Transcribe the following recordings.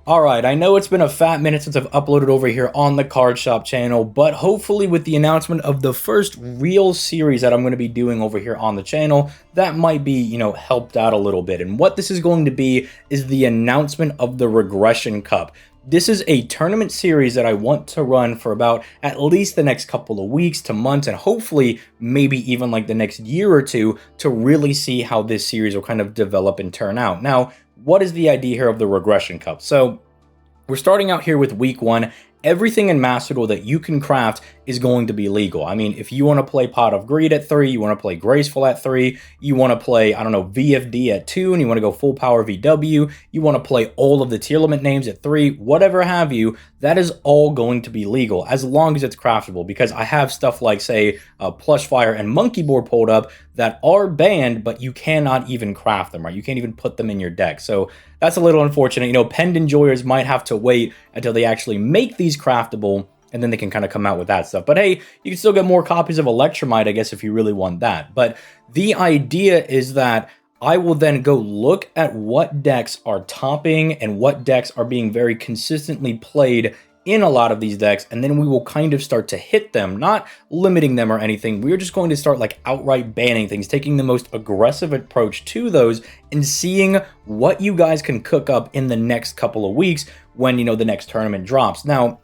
Alright, I know it's been a fat minute since I've uploaded over here on the Card Shop channel, but hopefully with the announcement of the first real series that I'm going to be doing over here on the channel, that might be, helped out a little bit. And what this is going to be is the announcement of the Regression Cup. This is a tournament series that I want to run for about at least the next couple of weeks to months, and hopefully maybe even like the next year or two to really see how this series will kind of develop and turn out. Now, what is the idea here of the Regression Cup? So we're starting out here with week 1. Everything in Master Duel that you can craft is going to be legal. I mean, if you want to play Pot of Greed at 3, you want to play Graceful at 3, you want to play, I don't know, VFD at 2, and you want to go full power VW, you want to play all of the tier limit names at 3, whatever have you, that is all going to be legal as long as it's craftable, because I have stuff like, say, Plush Fire and Monkey Board pulled up that are banned, but you cannot even craft them, right? You can't even put them in your deck. So that's a little unfortunate. Penned Enjoyers might have to wait until they actually make these craftable, and then they can kind of come out with that stuff. But hey, you can still get more copies of Electromite, I guess, if you really want that. But the idea is that I will then go look at what decks are topping and what decks are being very consistently played in a lot of these decks, and then we will kind of start to hit them, not limiting them or anything. We're just going to start like outright banning things, taking the most aggressive approach to those and seeing what you guys can cook up in the next couple of weeks when, the next tournament drops. Now,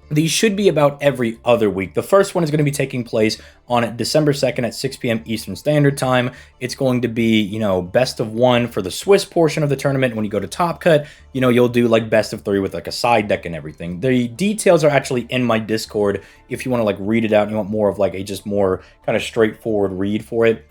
these should be about every other week. The first one is going to be taking place on December 2nd at 6 p.m. Eastern Standard Time. It's going to be, best of 1 for the Swiss portion of the tournament. When you go to Top Cut, you'll do like best of 3 with like a side deck and everything. The details are actually in my Discord if you want to like read it out and you want more of like a just more kind of straightforward read for it.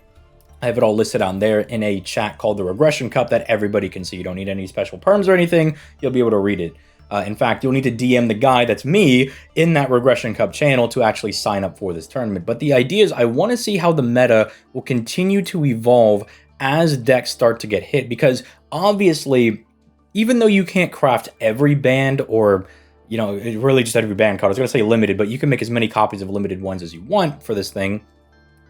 I have it all listed on there in a chat called the Regression Cup that everybody can see. You don't need any special perms or anything. You'll be able to read it. In fact, you'll need to DM the guy, that's me, in that Regression Cup channel to actually sign up for this tournament. But the idea is I want to see how the meta will continue to evolve as decks start to get hit. Because obviously, even though you can't craft every banned or, really just every banned card, I was going to say limited, but you can make as many copies of limited ones as you want for this thing.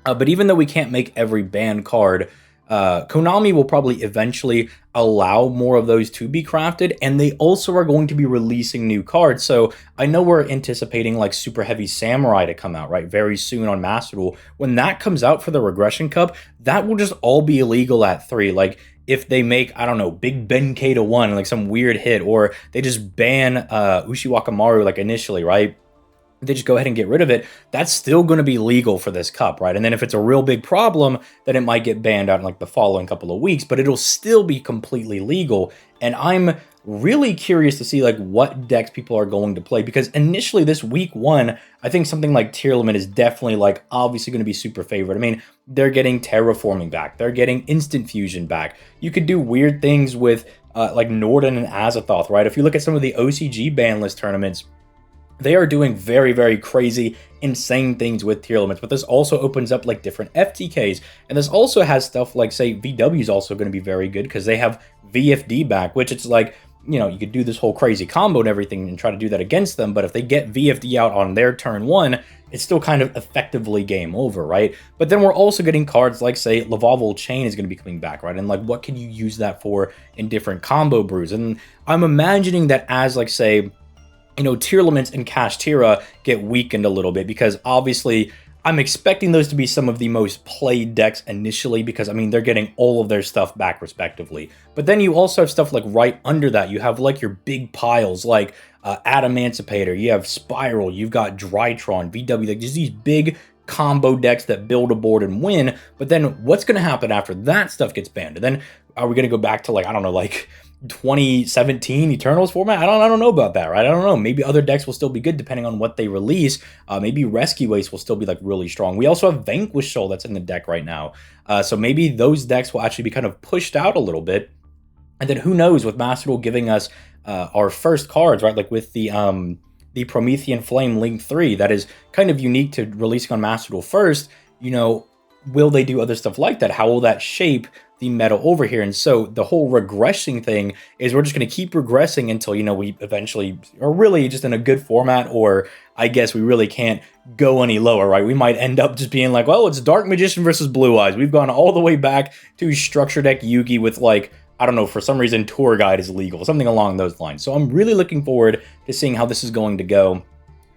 But even though we can't make every banned card, Konami will probably eventually allow more of those to be crafted, and they also are going to be releasing new cards. So I know we're anticipating like Super Heavy Samurai to come out, right, very soon on Master Duel. When that comes out for the Regression Cup, that will just all be illegal at 3. Like, if they make, I don't know, Big Ben K to 1, like some weird hit, or they just ban Ushiwakamaru like initially, right? They just go ahead and get rid of it, that's still going to be legal for this cup, right? And then if it's a real big problem, then it might get banned out in like the following couple of weeks, but it'll still be completely legal. And I'm really curious to see like what decks people are going to play, because initially this week 1, I think something like Tier Limit is definitely like obviously going to be super favored. I mean, they're getting Terraforming back, they're getting Instant Fusion back. You could do weird things with like Norden and Azathoth, right? If you look at some of the OCG ban list tournaments, they are doing very, very crazy, insane things with tier limits, but this also opens up like different FTKs, and this also has stuff like, say, VW is also going to be very good because they have VFD back, which it's like, you could do this whole crazy combo and everything and try to do that against them, but if they get VFD out on their turn 1, it's still kind of effectively game over, right? But then we're also getting cards like, say, Lavalval Chain is going to be coming back, right? And like, what can you use that for in different combo brews? And I'm imagining that as, like, say, tier limits and Kashtira get weakened a little bit, because obviously I'm expecting those to be some of the most played decks initially, because I mean, they're getting all of their stuff back respectively. But then you also have stuff like right under that, you have like your big piles like Adamancipator, you have Spiral, you've got Drytron, VW, like just these big combo decks that build a board and win. But then what's going to happen after that stuff gets banned? And then are we going to go back to like, I don't know, like 2017 Eternals format? I don't know about that, right? I don't know. Maybe other decks will still be good depending on what they release. Maybe Rescue Ace will still be like really strong. We also have Vanquish Soul that's in the deck right now. So maybe those decks will actually be kind of pushed out a little bit. And then who knows, with Master Duel giving us our first cards, right? Like with the Promethean Flame Link 3, that is kind of unique to releasing on Master Duel first. Will they do other stuff like that? How will that shape the meta over here? And so the whole regressing thing is we're just going to keep regressing until, we eventually are really just in a good format, or I guess we really can't go any lower, right? We might end up just being like, well, it's Dark Magician versus Blue Eyes. We've gone all the way back to Structure Deck Yugi with like I don't know, for some reason, tour guide is legal, something along those lines. So I'm really looking forward to seeing how this is going to go.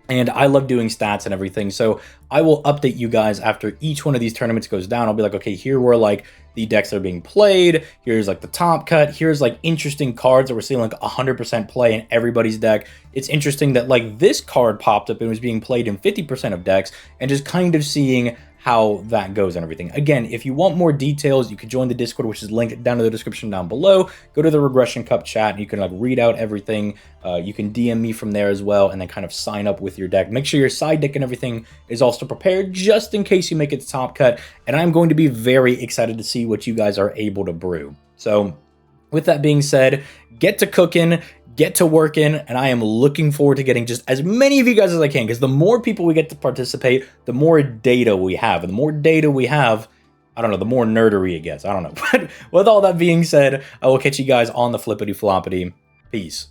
And I love doing stats and everything, so I will update you guys after each one of these tournaments goes down. I'll be like, okay, here were like the decks that are being played, here's like the top cut, here's like interesting cards that we're seeing like 100% play in everybody's deck. It's interesting that like this card popped up and was being played in 50% of decks, and just kind of seeing how that goes and everything. Again, if you want more details, you can join the Discord, which is linked down in the description down below. Go to the Regression Cup chat and you can like read out everything. You can DM me from there as well, and then kind of sign up with your deck. Make sure your side deck and everything is also prepared just in case you make it to top cut. And I'm going to be very excited to see what you guys are able to brew. So with that being said, get to cooking, get to working, and I am looking forward to getting just as many of you guys as I can, because the more people we get to participate, the more data we have. And the more data we have, I don't know, the more nerdery it gets. I don't know. But with all that being said, I will catch you guys on the flippity floppity. Peace.